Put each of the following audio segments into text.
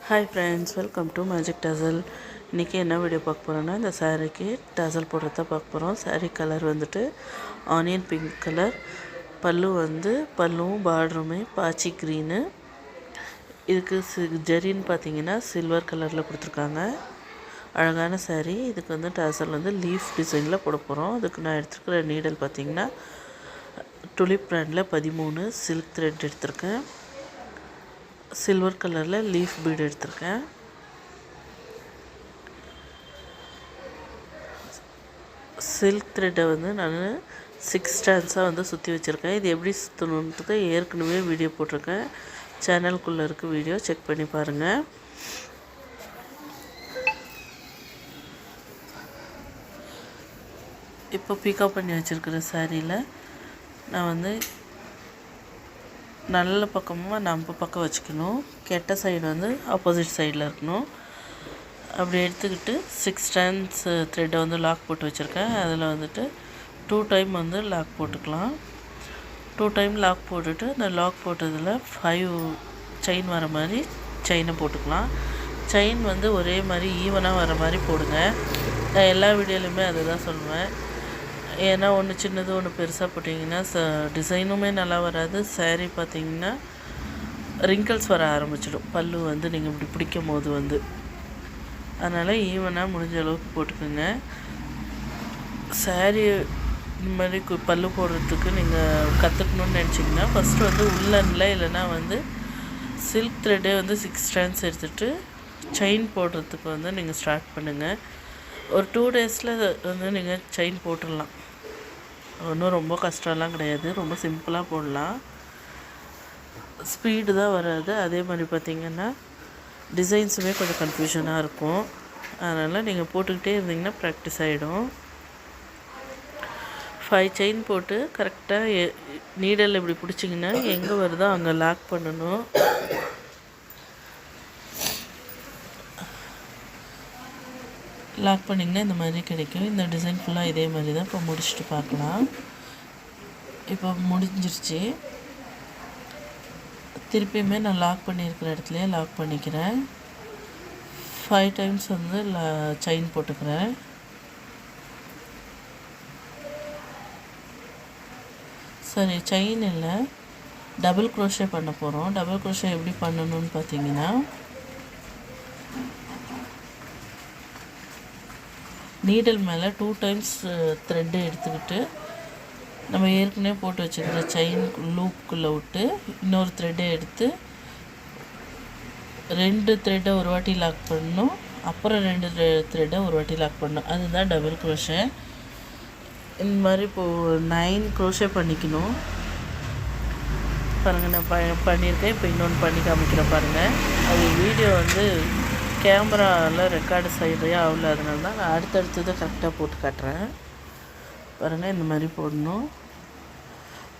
Hi friends, welcome to magic dazzle. இன்றைக்கி என்ன video பார்க்க போகிறோன்னா, இந்த சாரீக்கு டசல் போடுறத பார்க்க போகிறோம். சாரீ கலர் வந்துட்டு ஆனியன் பிங்க் கலர், பல்லுவும் பார்டருமே பாச்சி க்ரீனு. இதுக்கு ஜெரின்னு பார்த்தீங்கன்னா சில்வர் கலரில் கொடுத்துருக்காங்க. அழகான சாரீ. இதுக்கு வந்து டசல் வந்து லீஃப் டிசைனில் போட போகிறோம். அதுக்கு நான் எடுத்துருக்கிற நீடல் பார்த்தீங்கன்னா டுலிப் பிராண்டில் 13 சில்க் த்ரெட் எடுத்திருக்கேன். சில்வர் கலரில் லீஃப் பீட் எடுத்திருக்கேன். சில்க் த்ரெட்டை வந்து நான் 6 ஸ்டாண்ட்ஸாக வந்து சுற்றி வச்சுருக்கேன். இது எப்படி சுற்றணுன்றதை ஏற்கனவே வீடியோ போட்டிருக்கேன். சேனலுக்குள்ளே இருக்க வீடியோ செக் பண்ணி பாருங்கள். இப்போ பிக்கப் பண்ணி வச்சுருக்கிற சாரியில் நான் வந்து நல்ல பக்கமாக நம்ம பக்கம் வச்சுக்கணும். கெட்ட சைடு வந்து ஆப்போசிட் சைடில் இருக்கணும். அப்படி எடுத்துக்கிட்டு 6 ஸ்டாண்ட்ஸ் த்ரெட்டை வந்து லாக் போட்டு வச்சுருக்கேன். அதில் வந்துட்டு 2 டைம் வந்து லாக் போட்டுக்கலாம். 2 டைம் லாக் போட்டுட்டு அந்த லாக் போட்டதில் 5 செயின் வர மாதிரி செயினை போட்டுக்கலாம். செயின் வந்து ஒரே மாதிரி ஈவனாக வர மாதிரி போடுங்க. நான் எல்லா வீடியோலையுமே அதை தான் சொல்லுவேன். ஏன்னா ஒன்று சின்னது ஒன்று பெருசாக போட்டிங்கன்னா டிசைனுமே நல்லா வராது. சாரீ பார்த்திங்கன்னா ரிங்கிள்ஸ் வர ஆரம்பிச்சிடும். பல்லு வந்து நீங்கள் இப்படி பிடிக்கும் போது வந்து அதனால் ஈவனாக முடிஞ்ச அளவுக்கு போட்டுக்கோங்க. சாரீ இந்த மாதிரி பல்லு போடுறதுக்கு நீங்கள் கற்றுக்கணுன்னு நினச்சிங்கன்னா ஃபஸ்ட்டு வந்து உள்ளனில் இல்லைன்னா வந்து சில்க் த்ரெட்டே வந்து 6 ஸ்டாண்ட்ஸ் எடுத்துகிட்டு செயின் போடுறதுக்கு வந்து நீங்கள் ஸ்டார்ட் பண்ணுங்கள். ஒரு 2 டேஸில் வந்து நீங்கள் செயின் போட்டுடலாம். ஒன்றும் ரொம்ப கஷ்டம்லாம் கிடையாது. ரொம்ப சிம்பிளாக போடலாம். ஸ்பீடு தான் வராது. அதே மாதிரி பார்த்திங்கன்னா டிசைன்ஸுமே கொஞ்சம் கன்ஃபியூஷனாக இருக்கும். அதனால் நீங்கள் போட்டுக்கிட்டே இருந்தீங்கன்னா ப்ராக்டிஸ் ஆகிடும். 5 செயின் போட்டு கரெக்டாக நீடல் இப்படி பிடிச்சிங்கன்னா எங்கே வருதோ அங்கே லாக் பண்ணணும். லாக் பண்ணிங்கன்னா இந்த மாதிரி கிடைக்கும். இந்த டிசைன் ஃபுல்லாக இதே மாதிரி தான். இப்போ முடிச்சுட்டு பார்க்கலாம். இப்போ முடிஞ்சிருச்சு. திருப்பியுமே நான் லாக் பண்ணியிருக்கிற இடத்துலையே லாக் பண்ணிக்கிறேன். 5 டைம்ஸ் வந்து செயின் போட்டுக்கிறேன். சரி, செயின் இல்லை, டபுள் க்ரோஷே பண்ண போகிறோம். டபுள் க்ரோஷே எப்படி பண்ணணும்னு பார்த்தீங்கன்னா, நீடல் மேலே 2 டைம்ஸ் த்ரெட்டு எடுத்துக்கிட்டு நம்ம ஏற்கனவே போட்டு வச்சுக்கிற செயின் லூப்புக்குள்ளே விட்டு இன்னொரு த்ரெட்டை எடுத்து 2 த்ரெட்டை ஒரு வாட்டி லாக் பண்ணணும். அப்புறம் 2 த்ரெட்டை ஒரு வாட்டி லாக் பண்ணணும். அதுதான் டபுள் க்ரோஷே. இந்த மாதிரி இப்போது 9 க்ரோஷே பண்ணிக்கணும். பாருங்கள், நான் பண்ணியிருக்கேன். இப்போ இன்னொன்று பண்ணி காமிக்கிறேன் பாருங்கள். அது வீடியோ வந்து கேமராவில் ரெக்கார்டு சரியாக ஆகல. அதனால தான் நான் அடுத்தடுத்ததை கரெக்டாக போட்டு காட்டுறேன். பாருங்கள், இந்த மாதிரி போடணும்.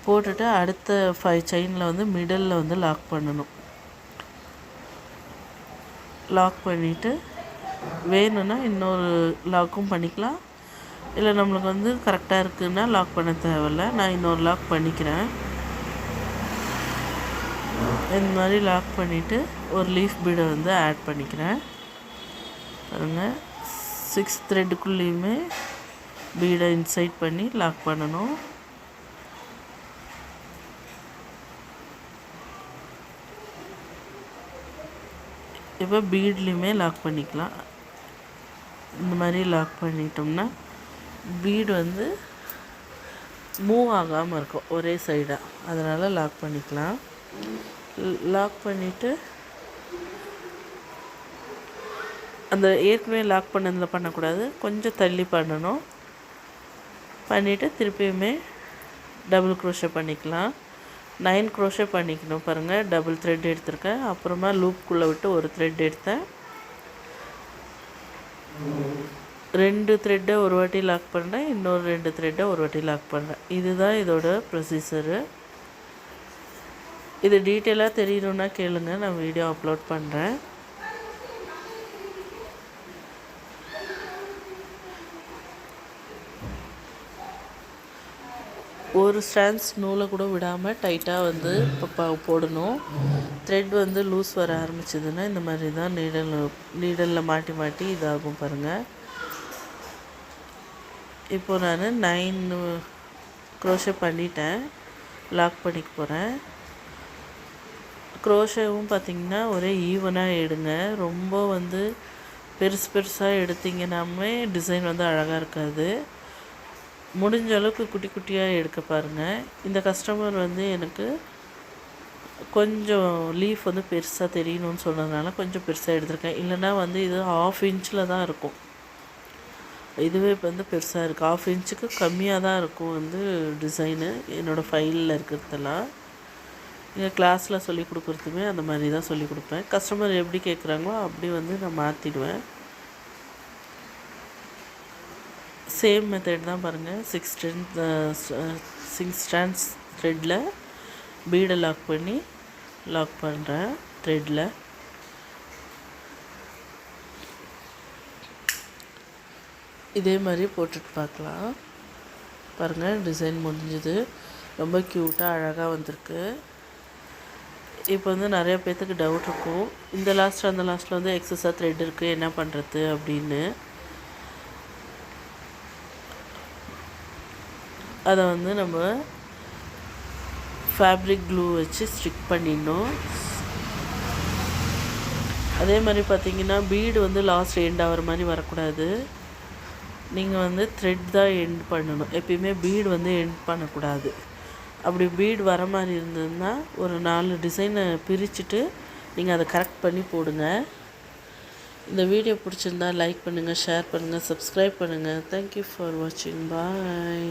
போட்டுட்டு அடுத்த 5 செயினில் வந்து மிடலில் வந்து லாக் பண்ணணும். லாக் பண்ணிவிட்டு வேணும்னா இன்னொரு லாக்கும் பண்ணிக்கலாம். இல்லை நம்மளுக்கு வந்து கரெக்டாக இருக்குதுன்னா லாக் பண்ண தேவையில்ல. நான் இன்னொரு லாக் பண்ணிக்கிறேன். இந்த மாதிரி லாக் பண்ணிவிட்டு ஒரு லீஃப் பீடை வந்து ஆட் பண்ணிக்கிறேன். பாருங்கள், 6 த்ரெட்டுக்குள்ளேயுமே பீடை இன்சைட் பண்ணி லாக் பண்ணணும். இப்போ பீட்லேயுமே லாக் பண்ணிக்கலாம். இந்த மாதிரி லாக் பண்ணிட்டோம்னா பீடு வந்து மூவ் ஆகாமல் இருக்கும் ஒரே சைடாக. அதனால் லாக் பண்ணிக்கலாம். லாக் பண்ணிவிட்டு அந்த ஏற்கனவே லாக் பண்ணதில் பண்ணக்கூடாது, கொஞ்சம் தள்ளி பண்ணணும். பண்ணிவிட்டு திருப்பியுமே டபுள் க்ரோஷே பண்ணிக்கலாம். 9 க்ரோஷே பண்ணிக்கணும். பாருங்கள், டபுள் த்ரெட் எடுத்திருக்கேன். அப்புறமா லூப்புக்குள்ளே விட்டு ஒரு த்ரெட் எடுத்தேன். 2 த்ரெட்டை ஒரு வாட்டி லாக் பண்ணுறேன். இன்னொரு 2 த்ரெட்டை ஒரு வாட்டி லாக் பண்ணுறேன். இதுதான் இதோட ப்ரொசீஜரு. இது டீட்டெயிலாக தெரியணுன்னா கேளுங்க, நான் வீடியோ அப்லோட் பண்ணுறேன். ஒரு ஸ்ட்ராண்ட்ஸ் நூலை கூட விடாமல் டைட்டாக வந்து போடணும். த்ரெட் வந்து லூஸ் வர ஆரம்பிச்சதுன்னா இந்த மாதிரி தான் நீடலில் மாட்டி மாட்டி இதாகும் பாருங்கள். இப்போது நான் 9 க்ரோஷே பண்ணிட்டேன். லாக் பண்ணிக்க போகிறேன். க்ரோஷேவும் பார்த்திங்கன்னா ஒரே ஈவனாக எடுங்க. ரொம்ப வந்து பெருசு பெருசாக எடுத்திங்கன்னாமே டிசைன் வந்து அழகாக இருக்காது. முடிஞ்ச அளவுக்கு குட்டி குட்டியாக எடுக்க பாருங்கள். இந்த கஸ்டமர் வந்து எனக்கு கொஞ்சம் லீஃப் வந்து பெருசாக தெரியணும்னு சொன்னதுனால கொஞ்சம் பெருசாக எடுத்திருக்கேன். இல்லைனா வந்து இது 1/2 இன்ச்சில் தான் இருக்கும். இதுவே இப்போ வந்து பெருசாக இருக்குது. 1/2 இன்ச்சுக்கு கம்மியாக தான் இருக்கும் வந்து டிசைனு என்னோடய ஃபைலில் இருக்கிறதெல்லாம். எங்கள் கிளாஸில் சொல்லி கொடுக்குறதுமே அந்த மாதிரி தான் சொல்லி கொடுப்பேன். கஸ்டமர் எப்படி கேட்குறாங்களோ அப்படி வந்து நான் மாற்றிடுவேன். சேம் மெத்தட் தான் பாருங்கள். 6 ஸ்ட்ராண்ட்ஸ் த்ரெட்டில் பீடை லாக் பண்ணி லாக் பண்ணுறேன் த்ரெட்டில். இதே மாதிரி போட்டுட்டு பார்க்கலாம். பாருங்கள் டிசைன் முடிஞ்சது. ரொம்ப க்யூட்டாக அழகாக வந்திருக்கு. இப்போ வந்து நிறைய பேர்த்துக்கு டவுட் இருக்கும், இந்த லாஸ்ட் அந்த லாஸ்ட்டில் வந்து எக்ஸஸாக த்ரெட் இருக்குது என்ன பண்ணுறது அப்படின்னு. அதை வந்து நம்ம ஃபேப்ரிக் க்ளூ வச்சு ஸ்டிக் பண்ணிடணும். அதே மாதிரி பார்த்திங்கன்னா பீடு வந்து லாஸ்ட் எண்ட் ஆகிற மாதிரி வரக்கூடாது. நீங்கள் வந்து த்ரெட் தான் எண்ட் பண்ணணும். எப்பயுமே பீடு வந்து எண்ட் பண்ணக்கூடாது. அப்படி பீடு வர மாதிரி இருந்ததுன்னா ஒரு 4 டிசைனை பிரிச்சுட்டு நீங்கள் அதை கரெக்ட் பண்ணி போடுங்க. இந்த வீடியோ பிடிச்சிருந்தா லைக் பண்ணுங்கள், ஷேர் பண்ணுங்கள், சப்ஸ்கிரைப் பண்ணுங்கள். தேங்க்யூ ஃபார் வாட்சிங். பாய்.